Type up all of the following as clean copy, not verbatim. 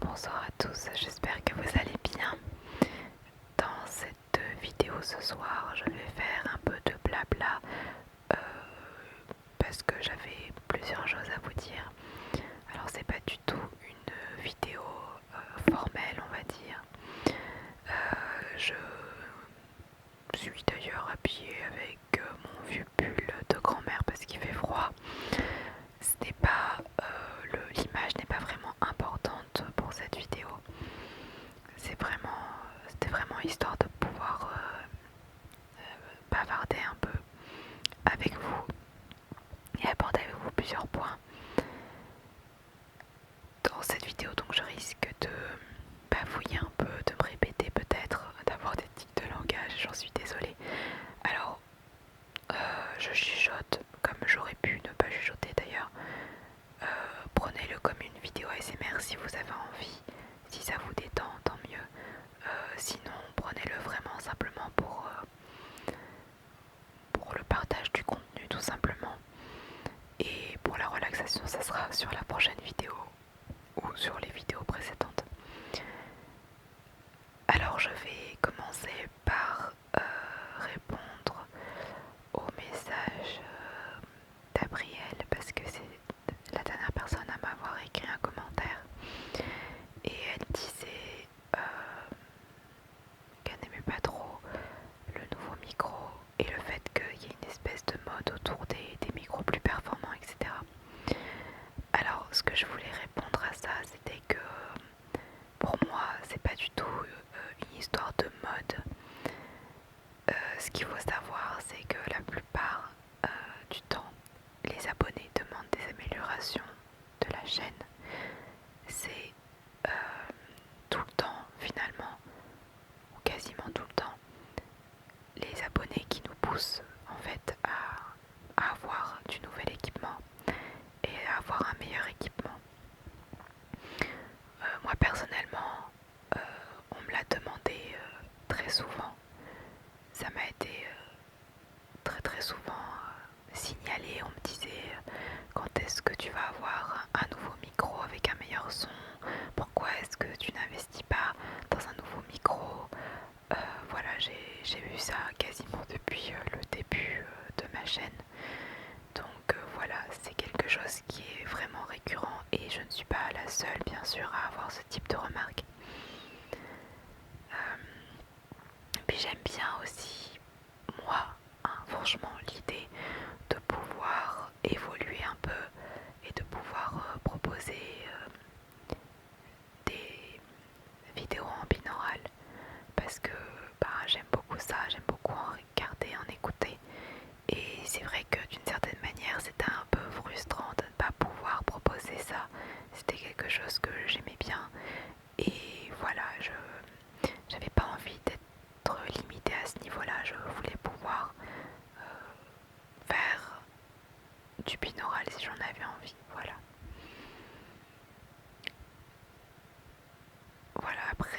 bonsoir à tous, j'espère que vous allez bien. Dans cette vidéo ce soir, je vais faire un peu de blabla euh, parce que j'avais plusieurs choses à vous dire. Alors c'est pas du tout une vidéo formelle, on va dire. Je suis d'ailleurs habillée avec mon vieux pull de grand-mère parce qu'il fait froid. C'était pas l'image n'est pas vraiment importante pour cette vidéo. C'était vraiment histoire de pouvoir bavarder un peu avec vous et aborder avec vous plusieurs points. Dans cette vidéo, donc, je risque de bafouiller un peu, de me répéter peut-être, d'avoir des tics de langage, j'en suis désolée. Alors, je chuchote comme j'aurais pu ne pas chuchoter d'ailleurs. Prenez-le comme une vidéo ASMR si vous avez envie. Si ça vous détend, tant mieux. Sinon, prenez-le vraiment simplement pour le partage du contenu, tout simplement. Et pour la relaxation, ça sera sur la prochaine vidéo ou sur les vidéos précédentes. Alors, je vais commencer par répondre au message d'Abriel parce que c'est la dernière personne à m'avoir écrit un commentaire. Et elle disait qu'elle n'aimait pas trop le nouveau micro et le fait qu'il y ait une espèce de mode autour des micros plus performants, etc. Alors, ce que je voulais répondre à ça, c'était que pour moi, c'est pas du tout une histoire de mode. Ce qu'il faut savoir, c'est que la plupart du temps, les abonnés demandent des améliorations de la chaîne. C'est tout le temps, finalement, ou quasiment tout le temps, les abonnés qui nous poussent en fait à avoir du nouvel équipement et à avoir un meilleur équipement. Moi personnellement, on me l'a demandé très souvent. Ça m'a été très souvent signalé. On me disait quand est-ce que tu vas avoir un nouveau micro avec un meilleur son? Pourquoi est-ce que tu n'investis pas dans un nouveau micro? Voilà, j'ai vu ça quasiment depuis le début de ma chaîne. Donc voilà, c'est quelque chose qui est vraiment récurrent et je ne suis pas la seule bien sûr à avoir ce type de remarques. Puis j'aime bien aussi, moi, franchement, l'idée de pouvoir évoluer un peu et de pouvoir proposer des vidéos en binaural parce que j'aime beaucoup ça, j'aime beaucoup en regarder, en écouter. Et c'est vrai que d'une certaine manière, c'était un peu frustrant de ne pas pouvoir proposer ça. C'était quelque chose que j'aimais bien. Et voilà, j'avais pas envie d'être limitée à ce niveau-là. Je voulais pouvoir faire du binaural si j'en avais envie. Voilà. Voilà, après,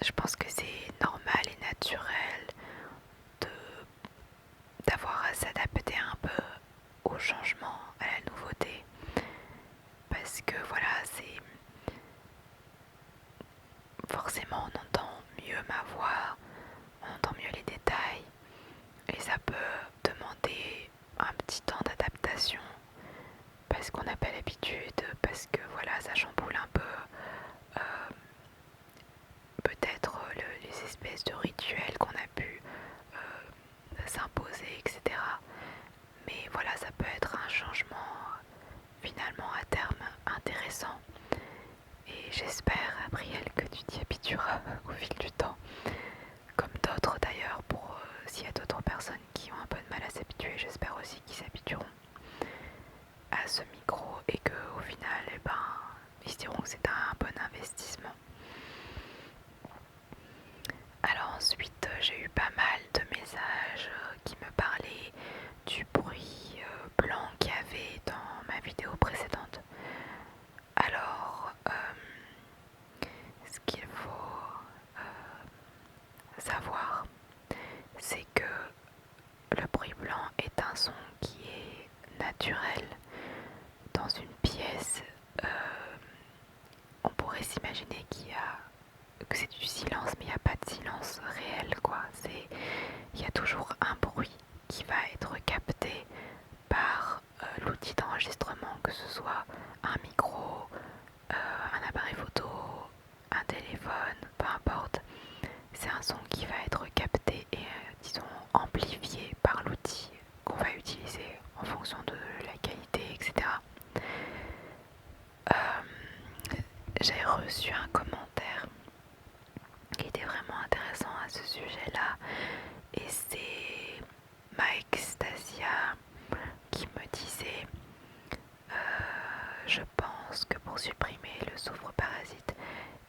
je pense que c'est normal et naturel de d'avoir à s'adapter un peu au changement, à la nouveauté, parce que voilà, c'est forcément on entend mieux ma voix, on entend mieux les détails, et ça peut demander un petit temps d'adaptation, parce qu'on n'a pas l'habitude, parce que voilà, ça chamboule un peu peut-être les espèces de rituels qu'on a pu s'imposer, etc. Mais voilà, ça peut être un changement finalement à terme intéressant. Et j'espère, Gabriel, que tu t'y habitueras au fil du temps. Comme d'autres d'ailleurs, pour s'il y a d'autres personnes qui ont un peu de mal à s'habituer, j'espère aussi qu'ils s'habitueront à ce micro et qu'au final, ils se diront que c'est un bon investissement. Alors ensuite, j'ai eu pas mal de messages qui me parlaient du bruit blanc qu'il y avait dans ma vidéo précédente. Alors, ce qu'il faut savoir, c'est que le bruit blanc est un son qui est naturel dans une pièce. On que c'est du silence, mais il n'y a pas de silence réel, quoi. Il y a toujours un bruit qui va être capté par l'outil d'enregistrement, que ce soit un micro, un appareil photo, un téléphone, peu importe. C'est un son qui va être capté et disons amplifié par l'outil qu'on va utiliser en fonction de la qualité, etc. J'ai reçu un commentaire qui était vraiment intéressant à ce sujet-là, et c'est Mike Stasia qui me disait je pense que pour supprimer le soufre parasite,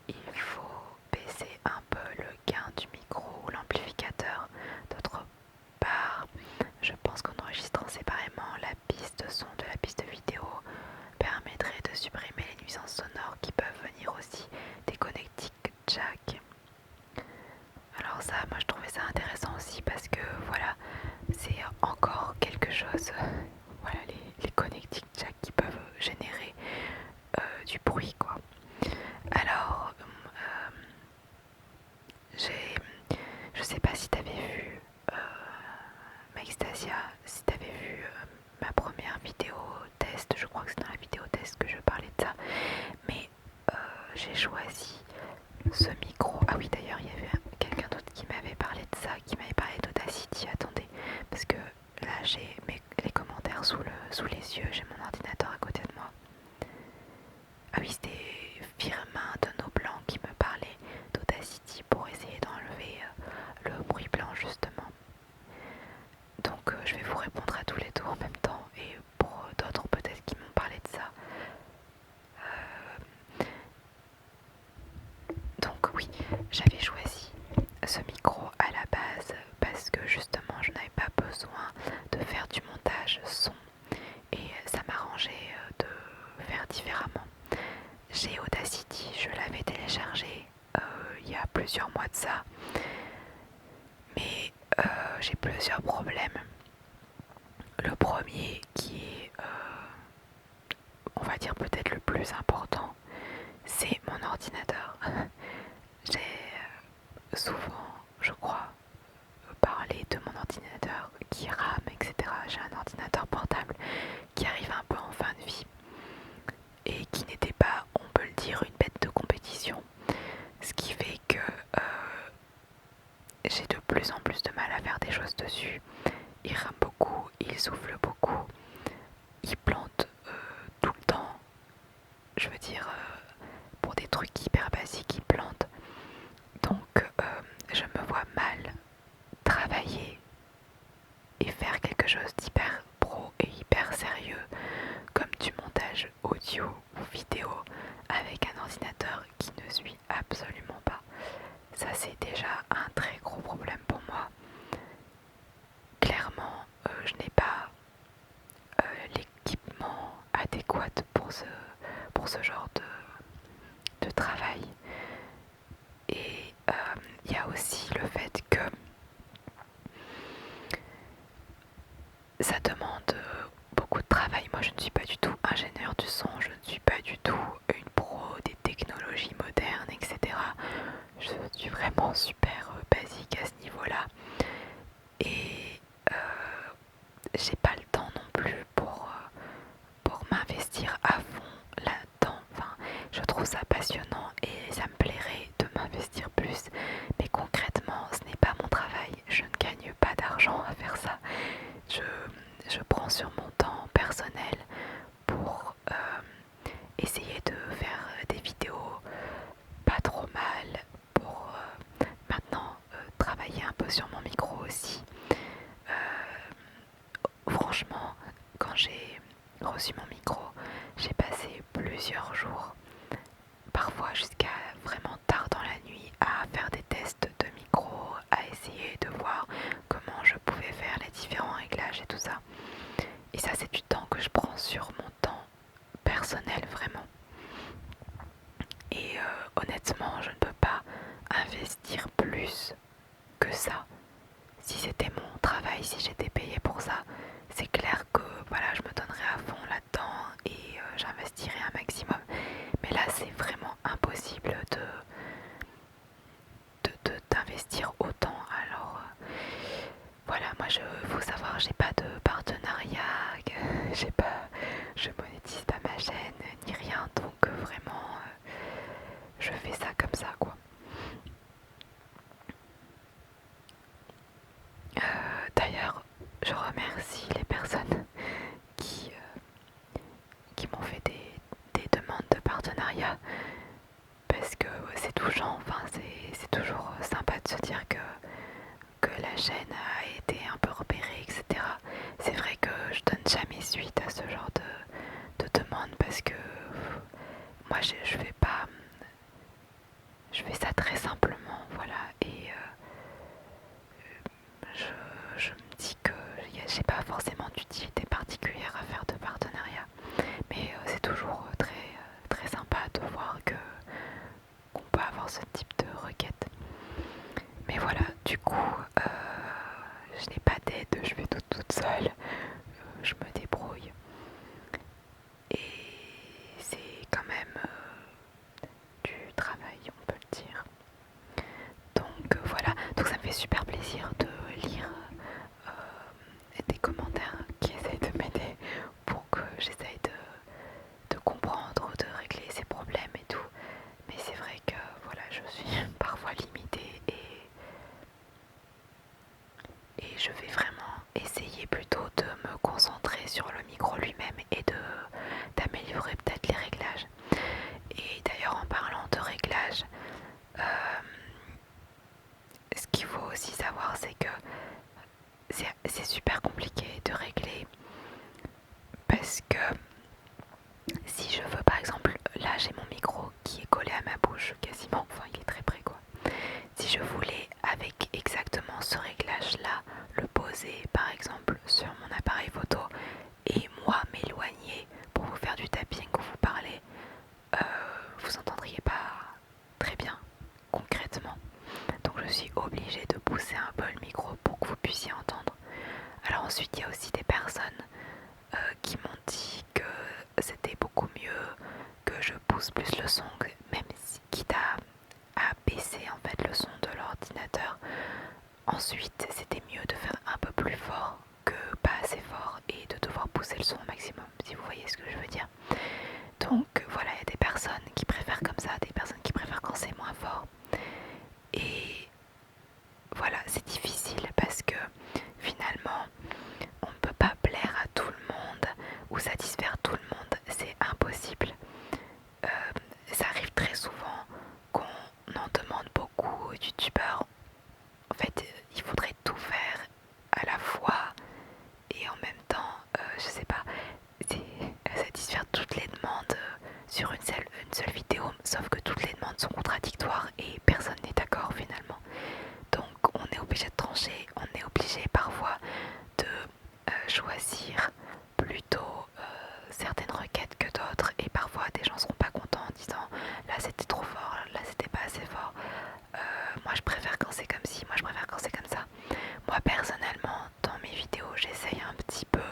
il faut baisser un peu le gain du micro ou l'amplificateur. D'autre part, je pense qu'en enregistrant séparément la piste son de la piste vidéo permettrait de supprimer les nuisances sonores qui peuvent venir aussi des connectiques jack. Alors ça, moi je trouvais ça intéressant aussi parce que voilà, c'est encore quelque chose, voilà, les connectiques jack qui peuvent générer du bruit, quoi. Alors, je sais pas si t'avais vu, Maxtasia, si t'avais vu ma première vidéo test, je crois que c'est dans la vidéo test que je parlais de ça, mais j'ai choisi ce micro. Ah oui, d'ailleurs, il y avait quelqu'un d'autre qui m'avait parlé de ça, qui m'avait parlé d'Audacity. Attendez, parce que là, j'ai les commentaires sous les yeux, j'ai mon ordinateur à côté de moi. Ah oui, c'était Firmin de Noblanc qui me parlait d'Audacity pour essayer d'enlever le bruit blanc, justement. Donc je vais vous répondre à tous les deux en même temps, et pour d'autres peut-être qui m'ont parlé de ça. Donc oui, j'avais choisi ce micro à la base parce que justement je n'avais pas besoin de faire du montage son, et ça m'arrangeait de faire différemment. J'ai Audacity, je l'avais téléchargé il y a plusieurs mois de ça, mais j'ai plusieurs problèmes. Le premier, qui est on va dire peut-être le plus important, c'est mon ordinateur. J'ai souvent, je crois, parlé de mon ordinateur qui rame, etc. J'ai un ordinateur portable qui arrive un peu en fin de vie et qui n'était pas, on peut le dire, une bête de compétition. Ce qui fait que j'ai de plus en plus de mal à faire des choses dessus. Il rame beaucoup, il souffle beaucoup, il plante tout le temps. Je veux dire, pour des trucs hyper basiques, il plante. Donc je me vois mal travailler et faire quelque chose d'hyper pro et hyper sérieux comme du montage audio ou vidéo avec un ordinateur qui ne suit absolument pas. Ça, c'est déjà un très gros problème pour moi. Clairement, je n'ai pas l'équipement adéquat pour ce genre de travail. Et il y a aussi le fait que ça demande beaucoup de travail. Moi, je ne suis pas du tout ingénieur du son, je ne suis pas du tout une pro des technologies modernes, etc. Je suis vraiment super basique à ce niveau-là. Et j'ai pas le temps non plus pour m'investir à fond là-dedans. Enfin, je trouve ça passionnant et ça me plairait de m'investir plus. Mais concrètement, ce n'est pas mon travail. Je ne gagne pas d'argent à faire ça. Je prends sur mon temps personnel pour essayer de faire des vidéos pas trop mal, pour maintenant travailler un peu sur mon micro aussi. Franchement, quand j'ai reçu mon micro, j'ai passé plusieurs jours, parfois jusqu'à vraiment tard dans la nuit, à faire des tests de micro, à essayer de voir comment je pouvais faire les différents réglages et tout ça. Et ça, c'est du temps que je prends sur mon temps personnel, vraiment. Et honnêtement, je ne peux pas investir plus que ça. Si c'était mon travail, si j'étais payée pour ça, c'est clair que voilà, je me donnerais à fond là-dedans et j'investirais un maximum. Mais là, c'est vraiment impossible partenariat, parce que c'est touchant, enfin c'est toujours sympa de se dire que la chaîne a été un peu repérée, etc. C'est vrai que je donne jamais suite à ce genre de demande parce que moi je fais pas, je fais ça très simplement, voilà, et je me dis que j'ai pas forcément d'utilité particulière à faire de partenariat, mais c'est toujours très sympa de voir qu'on peut avoir ce type de requête. Mais voilà, du coup, je n'ai pas d'aide, je fais tout toute seule, je me débrouille. Et c'est quand même du travail, on peut le dire. Donc voilà, donc ça me fait super plaisir de lire des commentaires qui essayent de m'aider pour que j'essaye de comprendre, de régler ces problèmes et tout. Mais c'est vrai que voilà, je suis parfois limitée et je vais vraiment essayer plutôt de me concentrer sur le micro lui-même et d'améliorer peut-être les réglages. Et d'ailleurs en parlant de réglages, ce qu'il faut aussi savoir c'est que c'est super compliqué de régler parce que si je veux par exemple, là j'ai mon micro qui est collé à ma bouche quasiment, enfin il est très près quoi. Si je voulais avec exactement ce réglage là le poser par exemple sur mon appareil photo et moi m'éloigner pour vous faire du tapping ou vous parler, vous entendriez pas très bien concrètement. Donc je suis obligée de pousser un peu le micro pour que vous puissiez entendre. Alors ensuite il y a aussi des personnes qui m'ont dit que c'était beaucoup mieux que je pousse plus le son, même si, quitte à baisser en fait le son de l'ordinateur. Ensuite c'était mieux de faire un peu plus fort que pas assez fort et de devoir pousser le son au maximum, si vous voyez ce que je veux dire. Donc voilà, il y a des personnes qui préfèrent comme ça, des personnes qui préfèrent quand c'est moins fort. Et voilà, c'est difficile parce que finalement on ne peut pas plaire à tout le monde ou satisfaire tout le monde, c'est impossible. Ça arrive très souvent qu'on en demande beaucoup aux youtubeurs. En fait, il faudrait tout faire à la fois et en même temps, je sais pas, satisfaire toutes les demandes sur une seule vidéo, sauf que toutes les demandes sont contradictoires et personne n'est d'accord finalement. Donc on est obligé de trancher, on est obligé parfois de choisir plutôt certaines requêtes que d'autres, et parfois des gens seront pas contents en disant là c'était trop fort, là c'était pas assez fort, moi je préfère quand c'est comme ci, moi je préfère quand c'est comme ça. Moi personnellement dans mes vidéos j'essaye un petit peu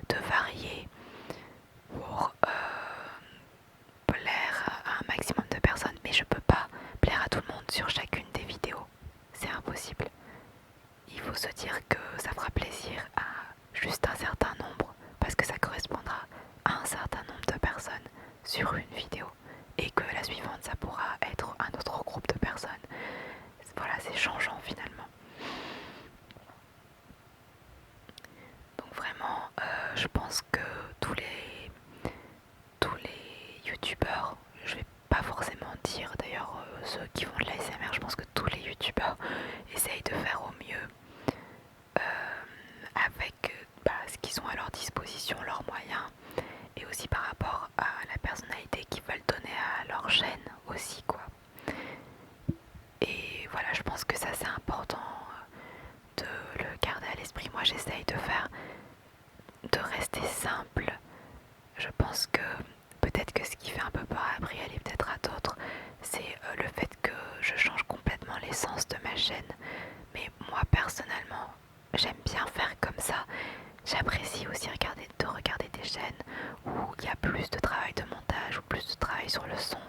de varier pour plaire à un maximum de personnes, mais je peux pas plaire à tout le monde sur chacune des vidéos, c'est impossible. Il faut se dire que ça fera plaisir à juste un certain nombre parce que ça correspondra à un certain nombre de personnes sur une vidéo et que la suivante ça pourra être un autre groupe de personnes. Voilà, c'est changeant finalement. Donc vraiment, je pense que tous les youtubeurs, je vais pas forcément dire d'ailleurs ceux qui font de l'ASMR, je pense que tous les youtubeurs essayent de faire au mieux avec ce qu'ils ont à leur disposition, leurs moyens, et aussi par rapport à la personnalité qu'ils veulent donner à leur chaîne aussi quoi. Et voilà, je pense que ça c'est important de le garder à l'esprit. Moi j'essaye de rester simple. Je pense que peut-être que ce qui fait un peu peur à Brielle et peut-être à d'autres, c'est le fait que je change complètement l'essence de ma chaîne. Mais moi personnellement, j'aime bien faire comme ça. J'apprécie aussi de regarder des chaînes où il y a plus de travail de montage ou plus de travail sur le son.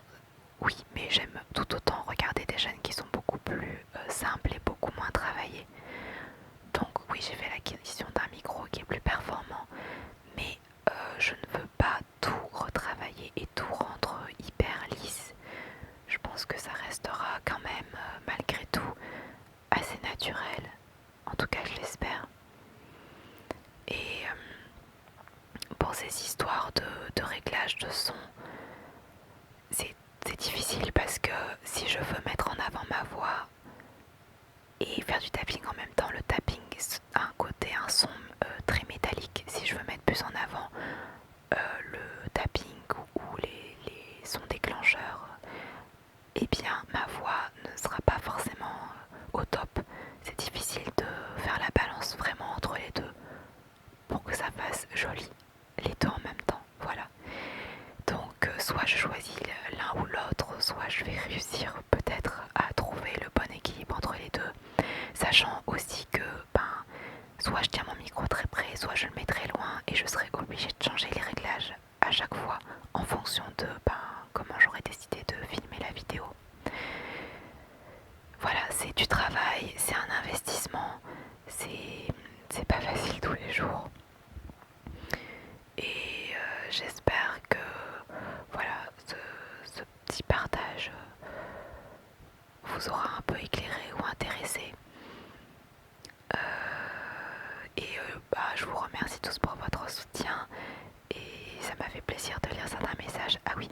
difficile parce que si je veux mettre en avant ma voix et faire du tapping en même temps, le tapping a un son très métallique. Si je veux mettre plus en avant le tapping ou les sons déclencheurs, eh bien ma voix ne sera pas forcément au top. C'est difficile de faire la balance vraiment entre les deux pour que ça fasse joli, les deux en même temps, voilà. Donc soit je choisis l'un ou l'autre, soit je vais réussir peut-être à trouver le bon équilibre entre les deux, sachant aussi que soit je tiens mon micro très près, soit je le mets très loin et je serai obligée de changer les réglages à chaque fois en fonction de comment j'aurais décidé de filmer la vidéo. Voilà, c'est du travail, c'est un investissement, c'est pas facile tous les jours. Et j'espère que voilà, ce petit partage vous aura un peu éclairé ou intéressé. Je vous remercie tous pour votre soutien et ça m'a fait plaisir de lire certains messages. Ah oui,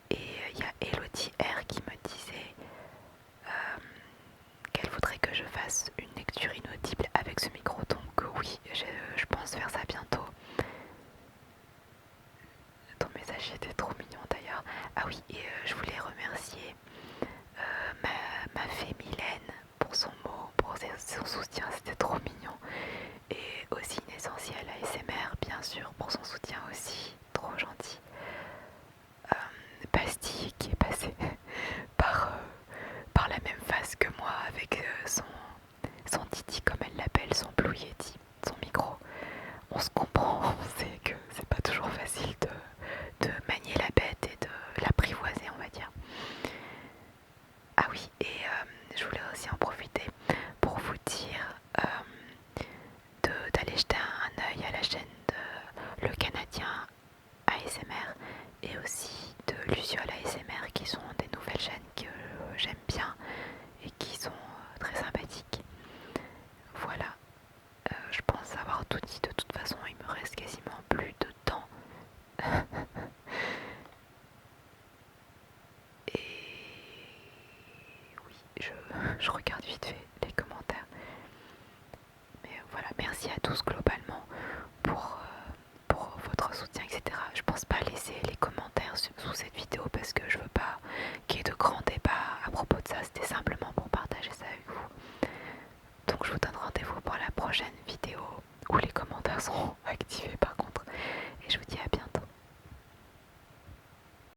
et il y a Elodie R qui me disait qu'elle voudrait que je fasse une lecture inaudible avec ce micro, donc oui, je pense faire ça bientôt. Ton message était trop mignon d'ailleurs. Ah oui, et je voulais remercier ma fée Mylène pour son mot, pour son soutien, c'était trop mignon. Et aussi une essentielle ASMR, bien sûr, pour son soutien aussi, trop gentil. Bastille qui est passé par la même phase que moi avec son Titi, comme elle l'appelle, son Blue Yeti, son micro. On se comprend, on sait que c'est pas toujours facile de manier la bête et de l'apprivoiser, on va dire. Ah oui, et je voulais aussi en profiter pour vous dire d'aller jeter un œil à la chaîne de Le Canadien ASMR et aussi de Luciole ASMR, qui sont des nouvelles chaînes que j'aime bien et qui sont très sympathiques. Voilà, je pense avoir tout dit. De toute façon, il me reste quasiment plus de temps. Et oui, je regarde vite fait les commentaires. Mais voilà, merci à tous globalement pour votre soutien, etc. Je pense pas laisser les commentaires sous cette vidéo parce que je veux pas qu'il y ait de grands débats à propos de ça. C'était simplement pour partager ça avec vous. Donc je vous donne rendez-vous pour la prochaine vidéo où les commentaires seront